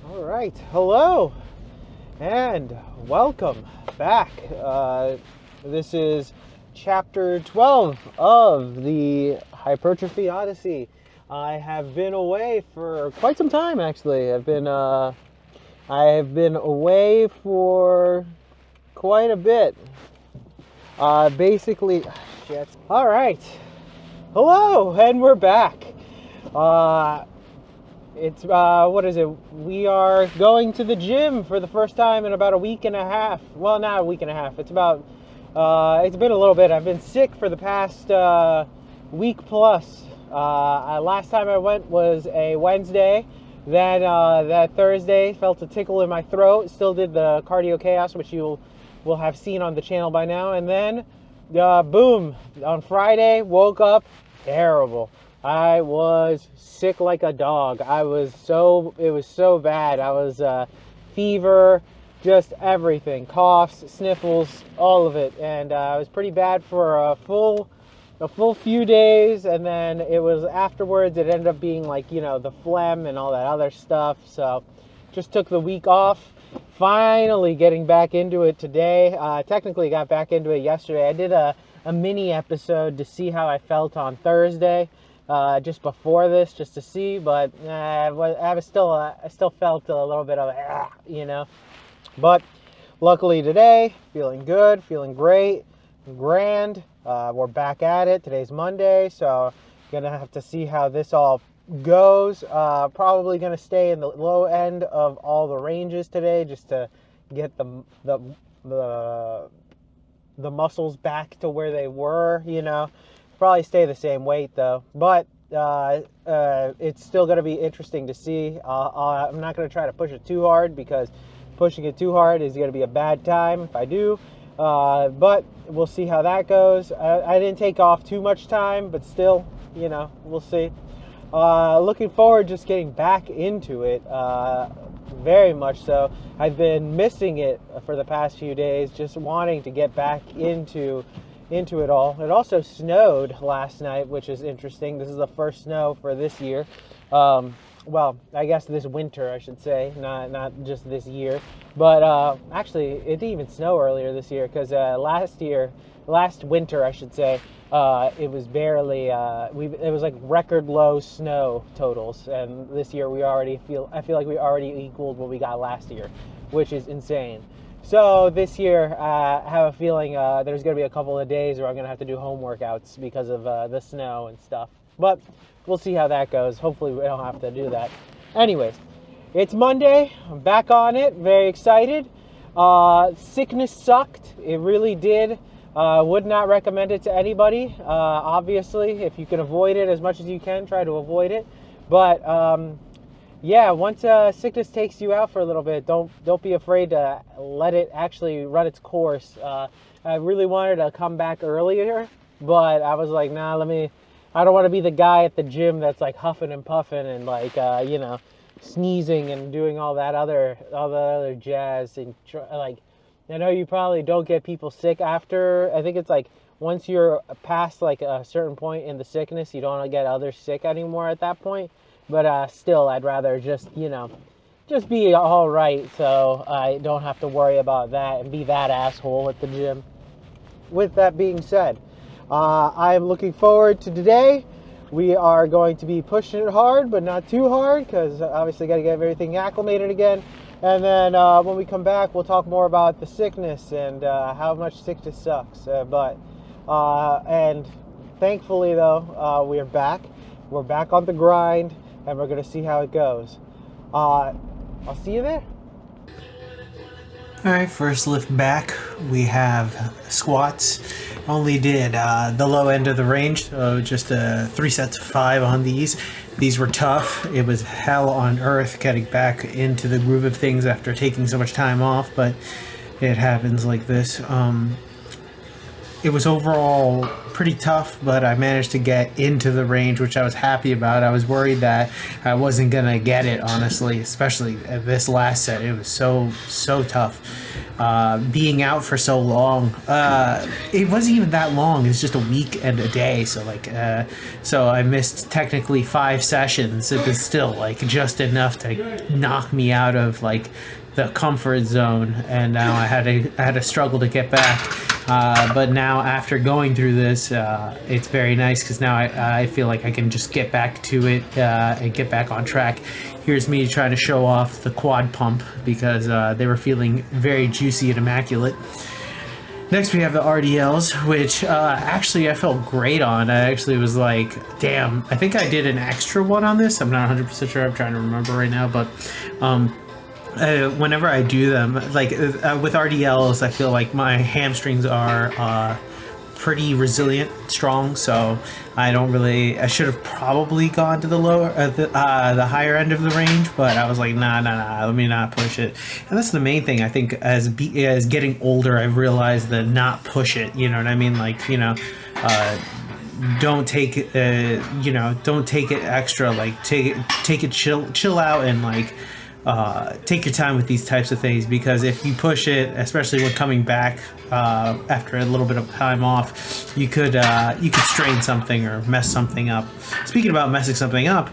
All right, hello and welcome back. This is chapter 12 of the Hypertrophy Odyssey. I have been away for quite some time, actually. I have been away for quite a bit. Basically, shit. All right, hello, and we're back. It's what is it? We are going to the gym for the first time in about a week and a half. Well, not a week and a half. It's about it's been a little bit. I've been sick for the past week plus. Last time I went was a Wednesday. Then that Thursday felt a tickle in my throat. Still did the cardio chaos, which you will have seen on the channel by now. And then boom, on Friday woke up terrible. I was sick like a dog. It was so bad. I was fever, just everything, coughs, sniffles, all of it, and it was pretty bad for a full few days. And then it was afterwards. It ended up being like the phlegm and all that other stuff. So just took the week off. Finally getting back into it today. Technically got back into it yesterday. I did a mini episode to see how I felt on Thursday. Just before this, just to see, but I still felt a little bit of but luckily today, feeling good, feeling great, grand. We're back at it. Today's Monday, so gonna have to see how this all goes. Probably gonna stay in the low end of all the ranges today, just to get the muscles back to where they were. Probably stay the same weight though, but it's still going to be interesting to see. I'm not going to try to push it too hard, because pushing it too hard is going to be a bad time if I do, but we'll see how that goes. I didn't take off too much time, but still, we'll see. Looking forward just getting back into it, very much so. I've been missing it for the past few days, just wanting to get back into it all. It also snowed last night, which is interesting. This is the first snow for this year. Well, I guess this winter, I should say, not just this year. But actually, it didn't even snow earlier this year, because last winter, I should say, it was barely. It was like record low snow totals, and this year I feel like we already equaled what we got last year, which is insane. So this year, I have a feeling there's going to be a couple of days where I'm going to have to do home workouts because of the snow and stuff. But we'll see how that goes. Hopefully we don't have to do that. Anyways, it's Monday. I'm back on it. Very excited. Sickness sucked. It really did. Would not recommend it to anybody. Obviously, if you can avoid it as much as you can, try to avoid it. But yeah, once sickness takes you out for a little bit, don't be afraid to let it actually run its course. I really wanted to come back earlier, but I was like, nah, I don't want to be the guy at the gym that's like huffing and puffing and like, sneezing and doing all that other jazz. And like, I know you probably don't get people sick after. I think it's like once you're past like a certain point in the sickness, you don't get others sick anymore at that point. But still, I'd rather just be all right, so I don't have to worry about that and be that asshole at the gym. With that being said, I am looking forward to today. We are going to be pushing it hard, but not too hard, because obviously got to get everything acclimated again. And then when we come back, we'll talk more about the sickness and how much sickness sucks. And thankfully, though, we're back. We're back on the grind, and we're going to see how it goes. I'll see you there. Alright, first lift back, we have squats. Only did the low end of the range, so just 3 sets of 5 on these. These were tough. It was hell on earth getting back into the groove of things after taking so much time off, but it happens like this. It was overall pretty tough, but I managed to get into the range, which I was happy about. I was worried that I wasn't going to get it, honestly, especially at this last set. It was so tough. being out for so long. It wasn't even that long. It was just a week and a day. So like, so I missed technically 5 sessions. It was still like just enough to knock me out of like the comfort zone, and now I had to struggle to get back. But now after going through this, it's very nice because now I feel like I can just get back to it and get back on track. Here's me trying to show off the quad pump because they were feeling very juicy and immaculate. Next we have the RDLs, which actually I felt great on. I actually was like, damn, I think I did an extra one on this. I'm not 100% sure. I'm trying to remember right now, but whenever I do them, like with RDLs, I feel like my hamstrings are pretty resilient, strong, so I should have probably gone to the lower, the higher end of the range, but I was like, nah, let me not push it. And that's the main thing. I think as getting older, I've realized that not push it. You know what I mean? Like, you know, don't take it, you know, don't take it extra. Like take it, chill out, and like. Take your time with these types of things, because if you push it, especially when coming back after a little bit of time off, you could strain something or mess something up. Speaking about messing something up,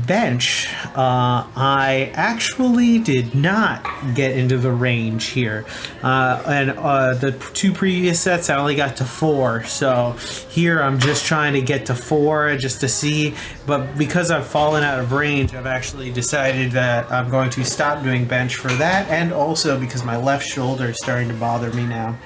bench, I actually did not get into the range here, and the 2 previous sets I only got to 4, so here I'm just trying to get to 4 just to see. But because I've fallen out of range, I've actually decided that I'm going to stop doing bench for that, and also because my left shoulder is starting to bother me now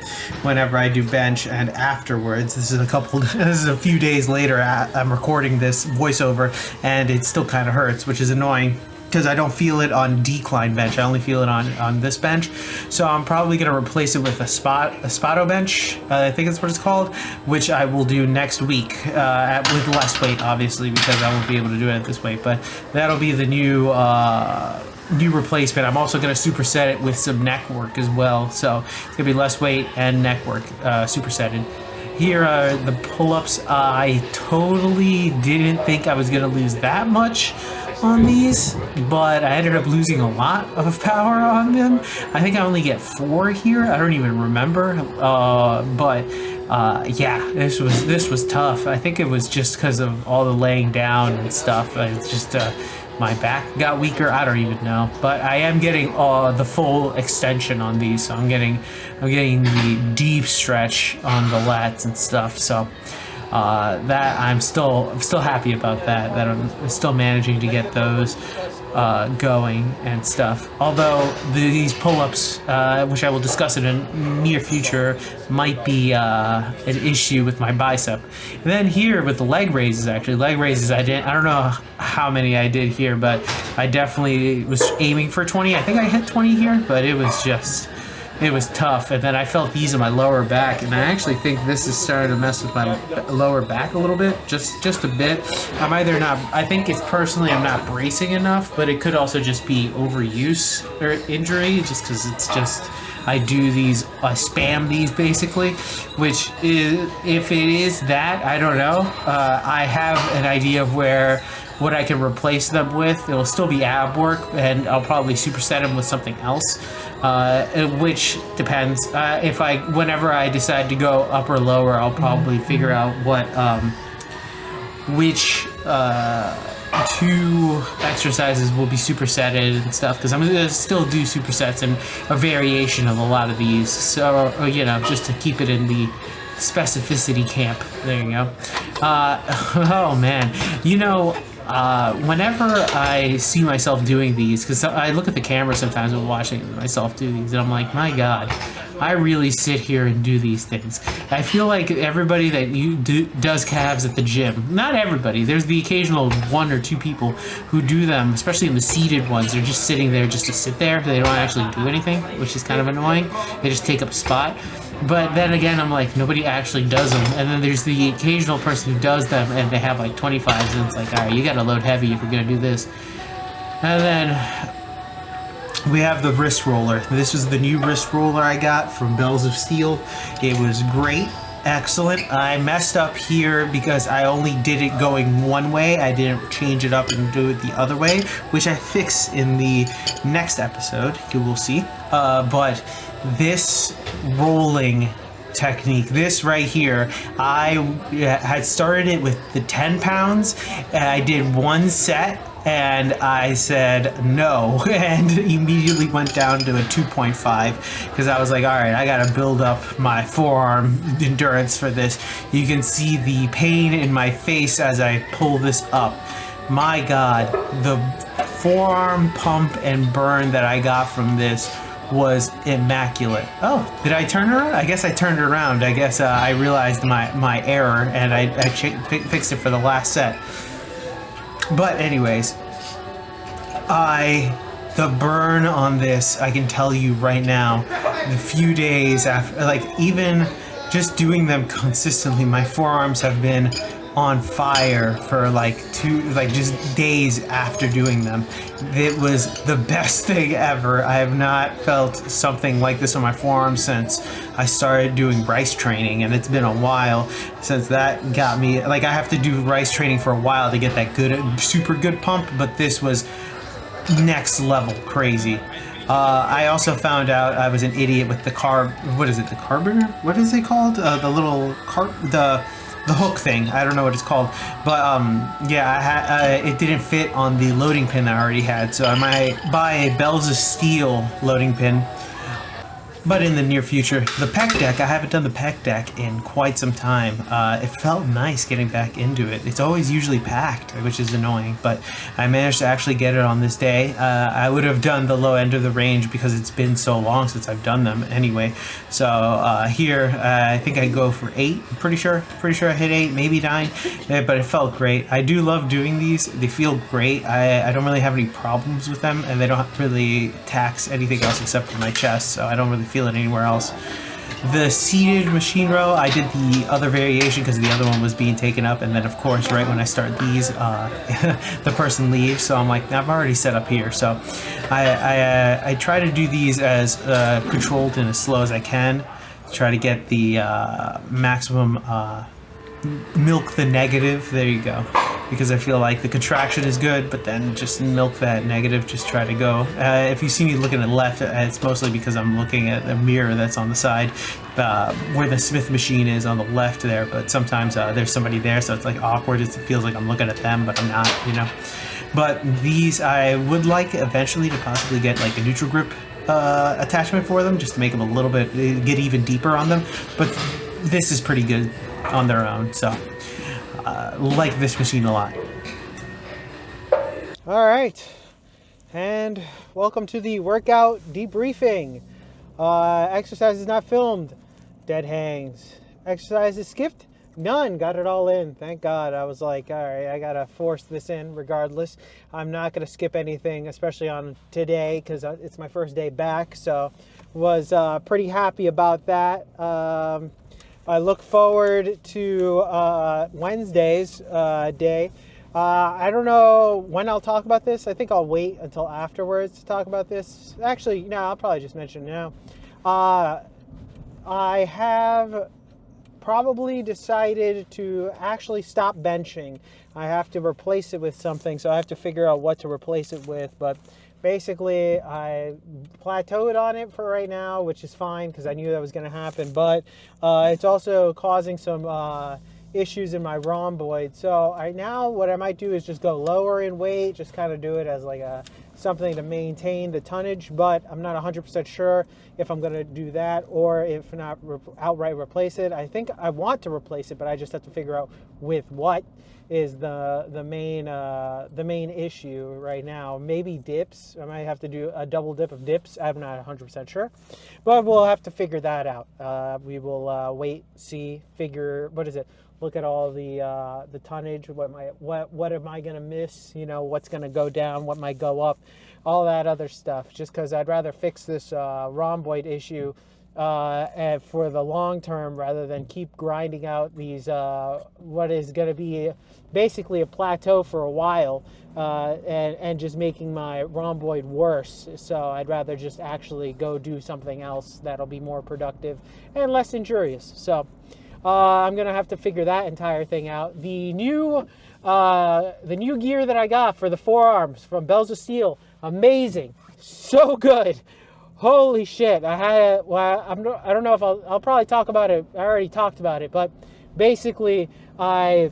whenever I do bench. And afterwards, this is a few days later, I'm recording this voiceover, and it still kind of hurts, which is annoying because I don't feel it on decline bench. I only feel it on this bench. So I'm probably going to replace it with a Spado bench, I think that's what it's called, which I will do next week with less weight, obviously, because I won't be able to do it at this weight. But that'll be the new replacement. I'm also going to superset it with some neck work as well. So it's going to be less weight and neck work supersetted. Here are the pull-ups. I totally didn't think I was going to lose that much on these, but I ended up losing a lot of power on them. I think I only get 4 here. I don't even remember. Yeah, this was tough. I think it was just because of all the laying down and stuff. It's just my back got weaker. I don't even know, but I am getting the full extension on these. So I'm getting the deep stretch on the lats and stuff. So that I'm still happy about that I'm still managing to get those going and stuff. Although these pull-ups, which I will discuss in a near future, might be an issue with my bicep. And then here with the leg raises, I don't know how many I did here, but I definitely was aiming for 20. I think I hit 20 here, but it was tough. And then I felt these in my lower back, and I actually think this is starting to mess with my lower back a little bit, just a bit. I think it's personally I'm not bracing enough, but it could also just be overuse or injury, just because it's just I spam these basically, which is, if it is that, I don't know. I have an idea of what I can replace them with. It will still be ab work, and I'll probably superset them with something else, which depends. Whenever I decide to go up or lower, I'll probably figure out which 2 exercises will be supersetted and stuff, because I'm going to still do supersets and a variation of a lot of these, so, you know, just to keep it in the specificity camp. There you go. Oh man, you know, whenever I see myself doing these, because I look at the camera sometimes and watching myself do these, and I'm like, my God, I really sit here and do these things. I feel like everybody that does calves at the gym, not everybody, there's the occasional 1 or 2 people who do them, especially in the seated ones. They're just sitting there just to sit there. They don't actually do anything, which is kind of annoying. They just take up a spot. But then again, I'm like, nobody actually does them. And then there's the occasional person who does them, and they have like 25s, and it's like, all right, you gotta load heavy if you're gonna do this. And then we have the wrist roller. This is the new wrist roller I got from Bells of Steel. It was great. excellent. I messed up here because I only did it going one way. I didn't change it up and do it the other way, which I fix in the next episode. You will see. But this rolling technique, this right here, I had started it with the 10 pounds. And I did one set and I said no, and immediately went down to a 2.5 because I was like, all right, I gotta build up my forearm endurance for this. You can see the pain in my face as I pull this up. My God, the forearm pump and burn that I got from this was immaculate. Oh, did I turn it around? I guess I turned it around. I guess I realized my error and I fixed it for the last set. But anyways, the burn on this, I can tell you right now, the few days after, like even just doing them consistently, my forearms have been on fire for just days after doing them. It was the best thing ever. I have not felt something like this on my forearms since I started doing rice training, and it's been a while since that got me. Like, I have to do rice training for a while to get that good, super good pump, but this was next level crazy. I also found out I was an idiot with the the carburetor? What is it called? The little the hook thing. I don't know what it's called, but yeah, it didn't fit on the loading pin that I already had, so I might buy a Bells of Steel loading pin. But in the near future, the pec deck, I haven't done the pec deck in quite some time. It felt nice getting back into it. It's always usually packed, which is annoying, but I managed to actually get it on this day. I would have done the low end of the range because it's been so long since I've done them anyway. So here, I think I go for 8. I'm pretty sure I hit 8, maybe 9, but it felt great. I do love doing these. They feel great. I don't really have any problems with them, and they don't really tax anything else except for my chest, so I don't really feel it anywhere else. The seated machine row, I did the other variation because the other one was being taken up, and then of course right when I start these, the person leaves, so I'm like, I've already set up here, so I try to do these as controlled and as slow as I can, try to get the maximum milk the negative. There you go. Because I feel like the contraction is good, but then just milk that negative, just try to go. If you see me looking at left, it's mostly because I'm looking at a mirror that's on the side where the Smith machine is on the left there, but sometimes there's somebody there, so it's like awkward. It feels like I'm looking at them, but I'm not, you know. But these, I would like eventually to possibly get like a neutral grip attachment for them, just to make them a little bit, get even deeper on them, but this is pretty good on their own, so like this machine a lot. All right, and welcome to the workout debriefing. Exercises not filmed, dead hangs. Exercises skipped, none. Got it all in, thank God. I was like, all right, I gotta force this in regardless. I'm not gonna skip anything, especially on today, because it's my first day back, so was pretty happy about that. I look forward to Wednesday's day. I don't know when I'll talk about this. I think I'll wait until afterwards to talk about this. Actually, no, I'll probably just mention it now. I have probably decided to actually stop benching. I have to replace it with something, so I have to figure out what to replace it with, but basically, I plateaued on it for right now, which is fine because I knew that was going to happen. But it's also causing some issues in my rhomboid. So right now, what I might do is just go lower in weight, just kind of do it as like something to maintain the tonnage. But I'm not 100% sure if I'm going to do that or if not outright replace it. I think I want to replace it, but I just have to figure out with what is the main issue right now. Maybe dips. I might have to do a double dip of dips. I'm not 100% sure, but we'll have to figure that out. We will wait, see, figure. What is it? Look at all the tonnage. What am I gonna miss? You know, what's gonna go down? What might go up? All that other stuff. Just because I'd rather fix this rhomboid issue and for the long term rather than keep grinding out these what is going to be basically a plateau for a while and just making my rhomboid worse. So I'd rather just actually go do something else that'll be more productive and less injurious. So I'm gonna have to figure that entire thing out. The new gear that I got for the forearms from Bells of Steel, amazing, so good. Holy shit! I don't know if I'll probably talk about it. I already talked about it, but basically I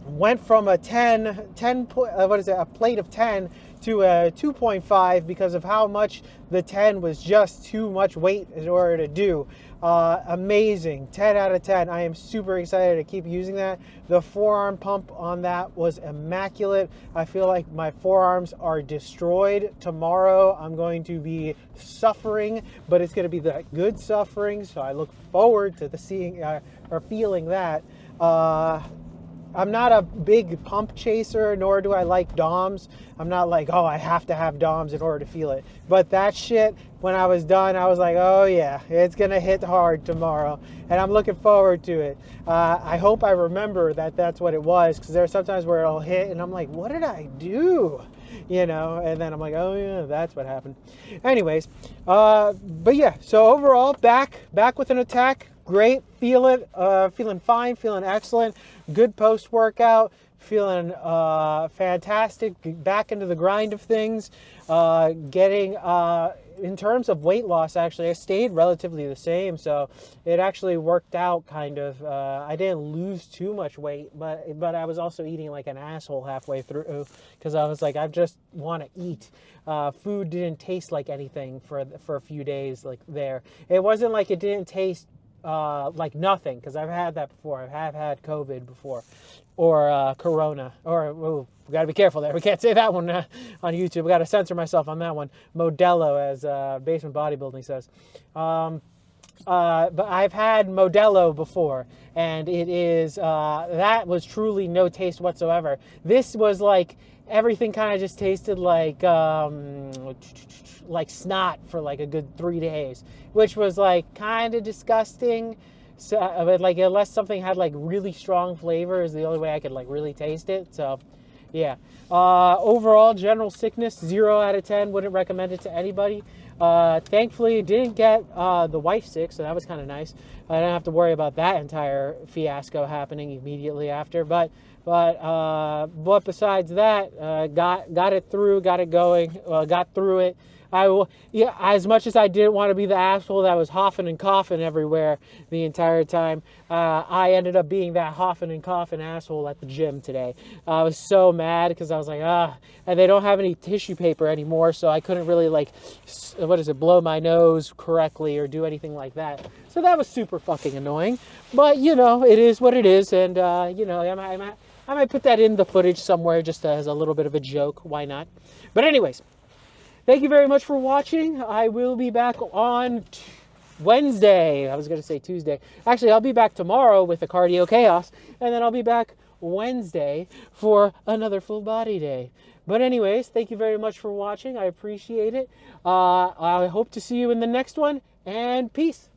went from a a plate of 10 to a 2.5 because of how much the 10 was just too much weight in order to do. Amazing, 10 out of 10. I am super excited to keep using that. The forearm pump on that was immaculate. I feel like my forearms are destroyed. Tomorrow I'm going to be suffering, but it's going to be the good suffering, so I look forward to feeling that. I'm not a big pump chaser, nor do I like DOMs. I'm not like, oh, I have to have DOMs in order to feel it. But that shit, when I was done, I was like, oh yeah, it's gonna hit hard tomorrow. And I'm looking forward to it. I hope I remember that that's what it was, because there are sometimes where it'll hit and I'm like, what did I do? You know, and then I'm like, oh yeah, that's what happened. Anyways, but yeah, so overall, back with an attack. Great, feeling fine, feeling excellent, good post-workout, feeling fantastic, back into the grind of things, getting, in terms of weight loss, actually, I stayed relatively the same, so it actually worked out kind of. I didn't lose too much weight, but I was also eating like an asshole halfway through, because I was like, I just want to eat. Food didn't taste like anything for a few days, like there. It wasn't like it didn't taste like nothing, because I've had that before. I have had COVID before, or Corona, or we got to be careful there. We can't say that one on YouTube. We got to censor myself on that one. Modelo, as Basement Bodybuilding says. But I've had Modelo before, and it is that was truly no taste whatsoever. This was like everything kind of just tasted like snot for like a good 3 days, which was like kind of disgusting. So, but like unless something had like really strong flavor, is the only way I could like really taste it. So, yeah. Overall, general sickness, 0 out of 10. Wouldn't recommend it to anybody. Thankfully, didn't get the wife sick, so that was kind of nice. I didn't have to worry about that entire fiasco happening immediately after. But besides that, got it through, got it going, got through it. As much as I didn't want to be the asshole that was huffing and coughing everywhere the entire time, I ended up being that huffing and coughing asshole at the gym today. I was so mad because I was like, and they don't have any tissue paper anymore, so I couldn't really like, blow my nose correctly or do anything like that. So that was super fucking annoying. But you know, it is what it is, and you know, I might put that in the footage somewhere just as a little bit of a joke. Why not? But anyways. Thank you very much for watching. I will be back on Wednesday. I was going to say Tuesday. Actually, I'll be back tomorrow with the Cardio Chaos, and then I'll be back Wednesday for another full body day. But anyways, thank you very much for watching. I appreciate it. I hope to see you in the next one, and peace.